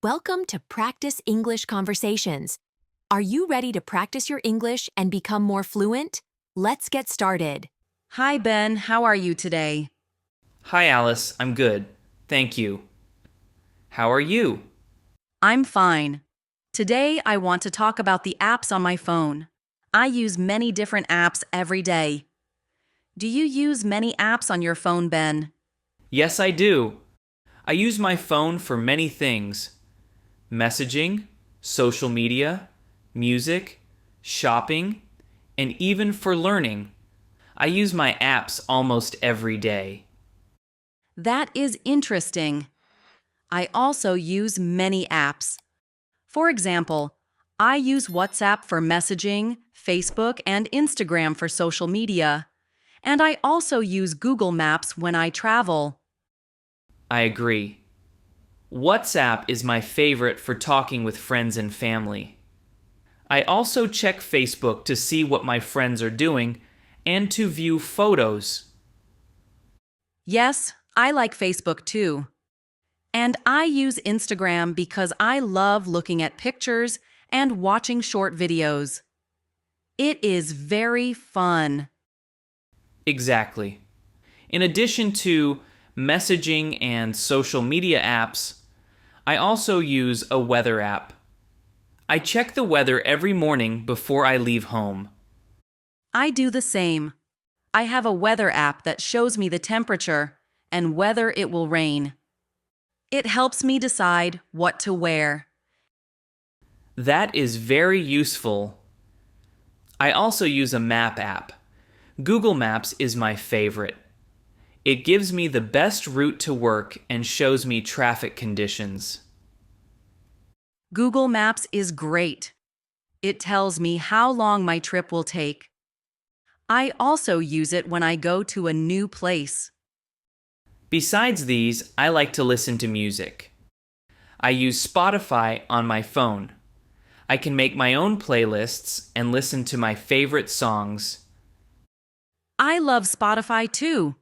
Welcome to Practice English Conversations. Are you ready to practice your English and become more fluent? Let's get started. Hi, Ben. How are you today? Hi, Alice. I'm good. Thank you. How are you? I'm fine. Today, I want to talk about the apps on my phone. I use many different apps every day. Do you use many apps on your phone, Ben? Yes, I do. I use my phone for many things: messaging, social media, music, shopping, and even for learning. I use my apps almost every day. That is interesting. I also use many apps. For example, I use WhatsApp for messaging, Facebook, and Instagram for social media. And I also use Google Maps when I travel. I agree. WhatsApp is my favorite for talking with friends and family. I also check Facebook to see what my friends are doing and to view photos. Yes, I like Facebook too. And I use Instagram because I love looking at pictures and watching short videos. It is very fun. Exactly. In addition to messaging and social media apps, I also use a weather app. I check the weather every morning before I leave home. I do the same. I have a weather app that shows me the temperature and whether it will rain. It helps me decide what to wear. That is very useful. I also use a map app. Google Maps is my favorite. It gives me the best route to work and shows me traffic conditions. Google Maps is great. It tells me how long my trip will take. I also use it when I go to a new place. Besides these, I like to listen to music. I use Spotify on my phone. I can make my own playlists and listen to my favorite songs. I love Spotify too.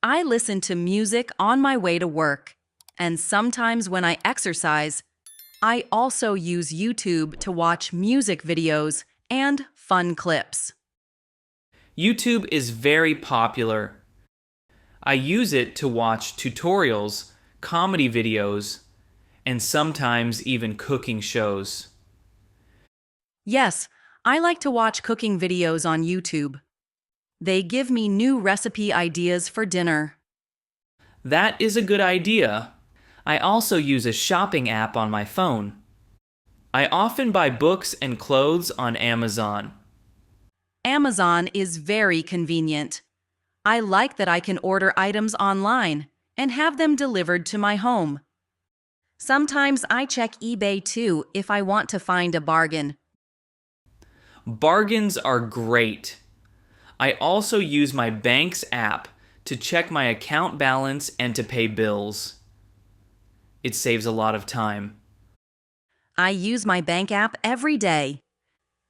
I listen to music on my way to work. And sometimes when I exercise, I also use YouTube to watch music videos and fun clips. YouTube is very popular. I use it to watch tutorials, comedy videos, and sometimes even cooking shows. Yes, I like to watch cooking videos on YouTube. They give me new recipe ideas for dinner. That is a good idea. I also use a shopping app on my phone. I often buy books and clothes on Amazon. Amazon is very convenient. I like that I can order items online and have them delivered to my home. Sometimes I check eBay too if I want to find a bargain. Bargains are great. I also use my bank's app to check my account balance and to pay bills. It saves a lot of time. I use my bank app every day.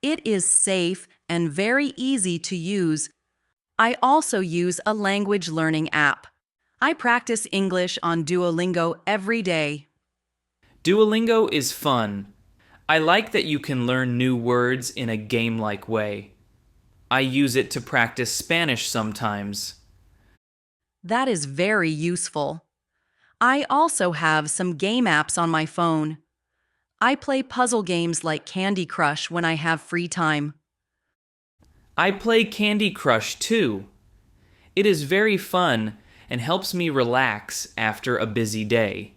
It is safe and very easy to use. I also use a language learning app. I practice English on Duolingo every day. Duolingo is fun. I like that you can learn new words in a game-like way. I use it to practice Spanish sometimes. That is very useful. I also have some game apps on my phone. I play puzzle games like Candy Crush when I have free time. I play Candy Crush too. It is very fun and helps me relax after a busy day.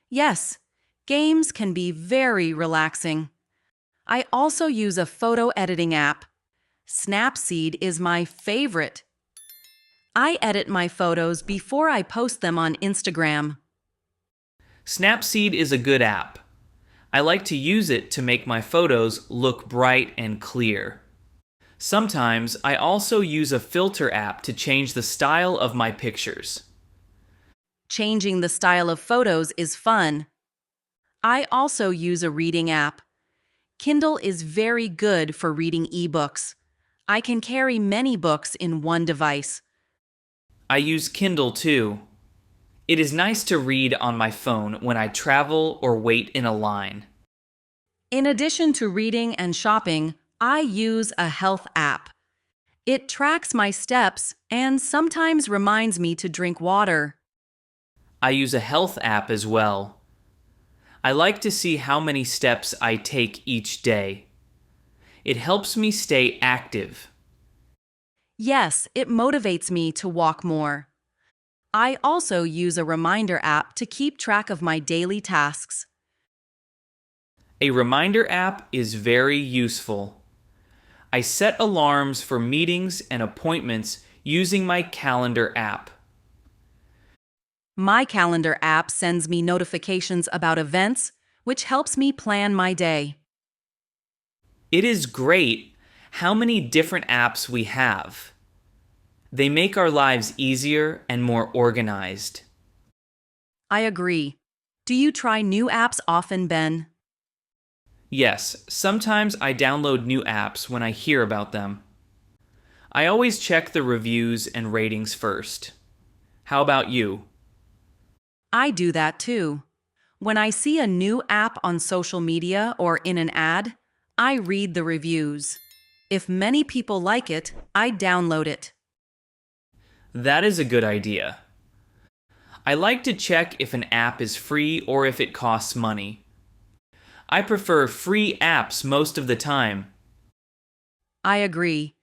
Yes, games can be very relaxing. I also use a photo editing app. Snapseed is my favorite. I edit my photos before I post them on Instagram. Snapseed is a good app. I like to use it to make my photos look bright and clear. Sometimes I also use a filter app to change the style of my pictures. Changing the style of photos is fun. I also use a reading app. Kindle is very good for reading ebooks. I can carry many books in one device. I use Kindle too. It is nice to read on my phone when I travel or wait in a line. In addition to reading and shopping, I use a health app. It tracks my steps and sometimes reminds me to drink water. I use a health app as well. I like to see how many steps I take each day. It helps me stay active. Yes, it motivates me to walk more. I also use a reminder app to keep track of my daily tasks. A reminder app is very useful. I set alarms for meetings and appointments using my calendar app. My calendar app sends me notifications about events, which helps me plan my day. It is great how many different apps we have. They make our lives easier and more organized. I agree. Do you try new apps often, Ben? Yes, sometimes I download new apps when I hear about them. I always check the reviews and ratings first. How about you? I do that too. When I see a new app on social media or in an ad, I read the reviews. If many people like it, I download it. That is a good idea. I like to check if an app is free or if it costs money. I prefer free apps most of the time. I agree.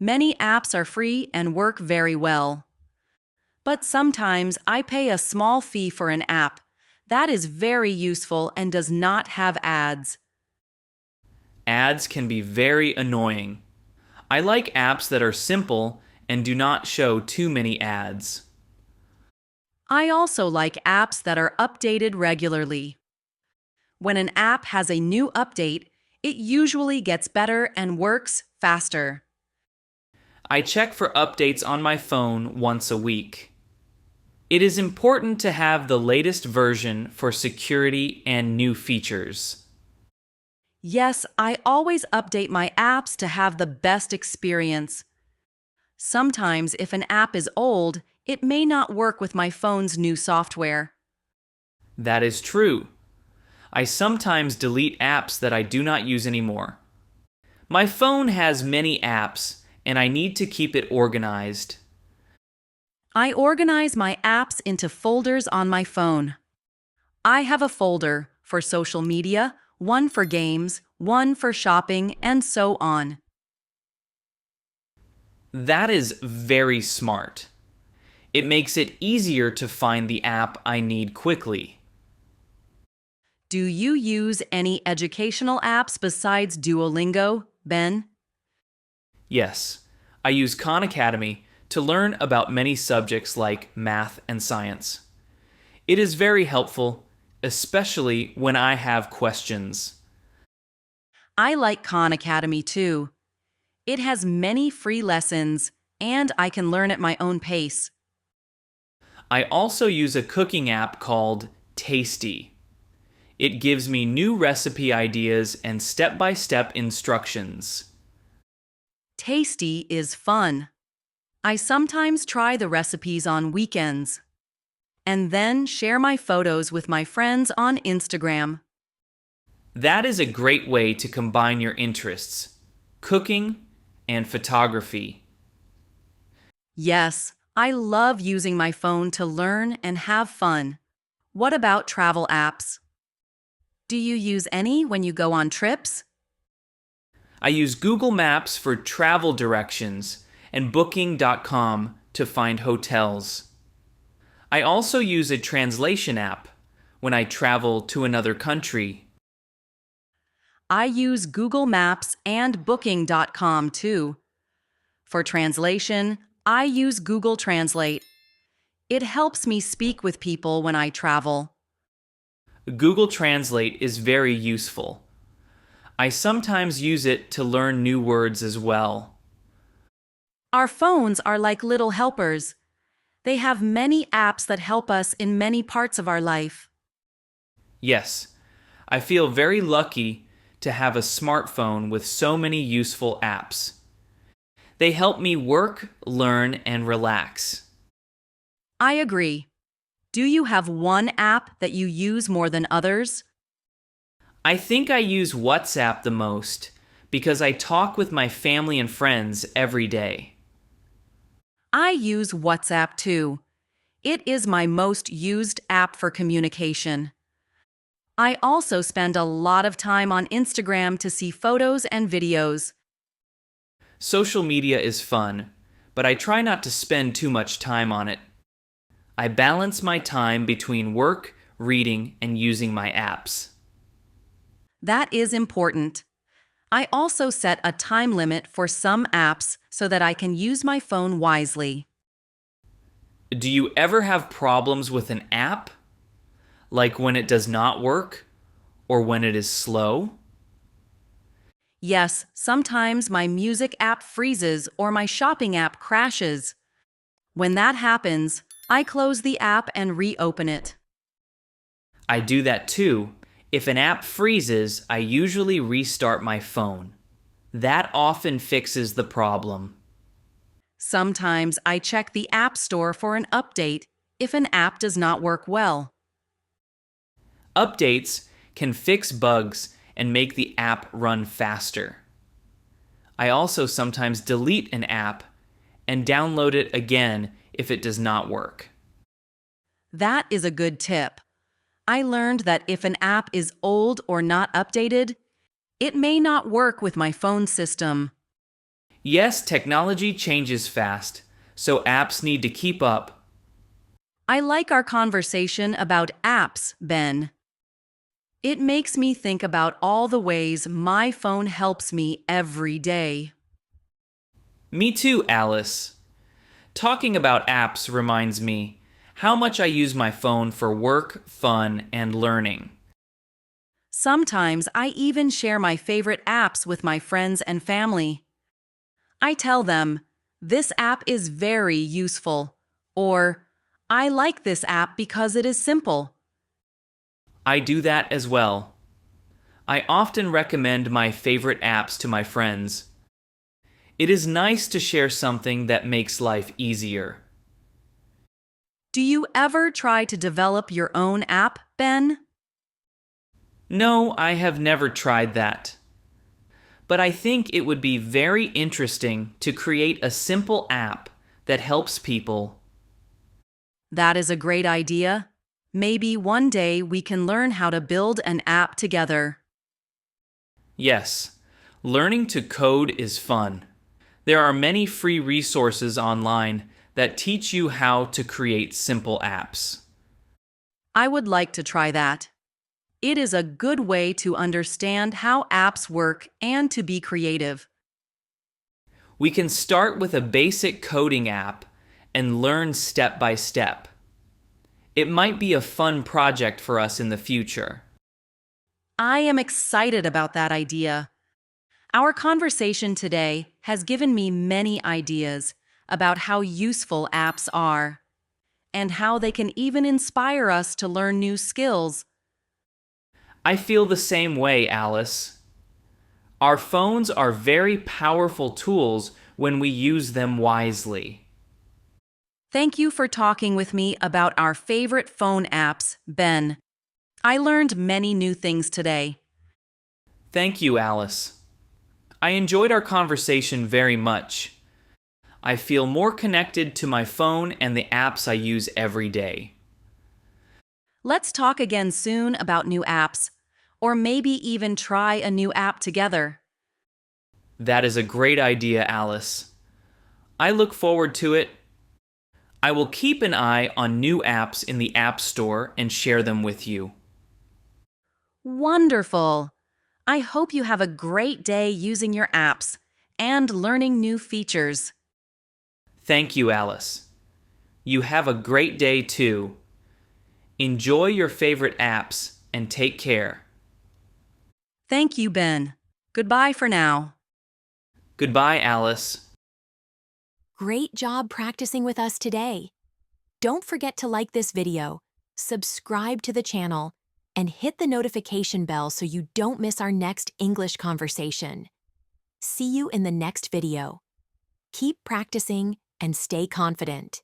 Many apps are free and work very well. But sometimes I pay a small fee for an app. That is very useful and does not have ads. Ads can be very annoying. I like apps that are simple and do not show too many ads. I also like apps that are updated regularly. When an app has a new update, it usually gets better and works faster. I check for updates on my phone once a week. It is important to have the latest version for security and new features. Yes, I always update my apps to have the best experience. Sometimes, if an app is old, it may not work with my phone's new software. That is true. I sometimes delete apps that I do not use anymore. My phone has many apps, and I need to keep it organized. I organize my apps into folders on my phone. I have a folder for social media, one for games, one for shopping, and so on. That is very smart. It makes it easier to find the app I need quickly. Do you use any educational apps besides Duolingo, Ben? Yes, I use Khan Academy to learn about many subjects like math and science. It is very helpful, especially when I have questions. I like Khan Academy too. It has many free lessons, and I can learn at my own pace. I also use a cooking app called Tasty. It gives me new recipe ideas and step-by-step instructions. Tasty is fun. I sometimes try the recipes on weekends, and then share my photos with my friends on Instagram. That is a great way to combine your interests, cooking and photography. Yes, I love using my phone to learn and have fun. What about travel apps? Do you use any when you go on trips? I use Google Maps for travel directions and Booking.com to find hotels. I also use a translation app when I travel to another country. I use Google Maps and Booking.com too. For translation, I use Google Translate. It helps me speak with people when I travel. Google Translate is very useful. I sometimes use it to learn new words as well. Our phones are like little helpers. They have many apps that help us in many parts of our life. Yes, I feel very lucky to have a smartphone with so many useful apps. They help me work, learn, and relax. I agree. Do you have one app that you use more than others? I think I use WhatsApp the most because I talk with my family and friends every day. I use WhatsApp too. It is my most used app for communication. I also spend a lot of time on Instagram to see photos and videos. Social media is fun, but I try not to spend too much time on it. I balance my time between work, reading, and using my apps. That is important. I also set a time limit for some apps so that I can use my phone wisely. Do you ever have problems with an app? Like when it does not work? Or when it is slow? Yes, sometimes my music app freezes or my shopping app crashes. When that happens, I close the app and reopen it. I do that too. If an app freezes, I usually restart my phone. That often fixes the problem. Sometimes I check the App Store for an update if an app does not work well. Updates can fix bugs and make the app run faster. I also sometimes delete an app and download it again if it does not work. That is a good tip. I learned that if an app is old or not updated, it may not work with my phone system. Yes, technology changes fast, so apps need to keep up. I like our conversation about apps, Ben. It makes me think about all the ways my phone helps me every day. Me too, Alice. Talking about apps reminds me how much I use my phone for work, fun, and learning. Sometimes I even share my favorite apps with my friends and family. I tell them, this app is very useful, or I like this app because it is simple. I do that as well. I often recommend my favorite apps to my friends. It is nice to share something that makes life easier. Do you ever try to develop your own app, Ben? No, I have never tried that. But I think it would be very interesting to create a simple app that helps people. That is a great idea. Maybe one day we can learn how to build an app together. Yes, learning to code is fun. There are many free resources online that teach you how to create simple apps. I would like to try that. It is a good way to understand how apps work and to be creative. We can start with a basic coding app and learn step by step. It might be a fun project for us in the future. I am excited about that idea. Our conversation today has given me many ideas about how useful apps are and how they can even inspire us to learn new skills. I feel the same way, Alice. Our phones are very powerful tools when we use them wisely. Thank you for talking with me about our favorite phone apps, Ben. I learned many new things today. Thank you, Alice. I enjoyed our conversation very much. I feel more connected to my phone and the apps I use every day. Let's talk again soon about new apps, or maybe even try a new app together. That is a great idea, Alice. I look forward to it. I will keep an eye on new apps in the App Store and share them with you. Wonderful! I hope you have a great day using your apps and learning new features. Thank you, Alice. You have a great day too. Enjoy your favorite apps and take care. Thank you, Ben. Goodbye for now. Goodbye, Alice. Great job practicing with us today. Don't forget to like this video, subscribe to the channel, and hit the notification bell so you don't miss our next English conversation. See you in the next video. Keep practicing and stay confident.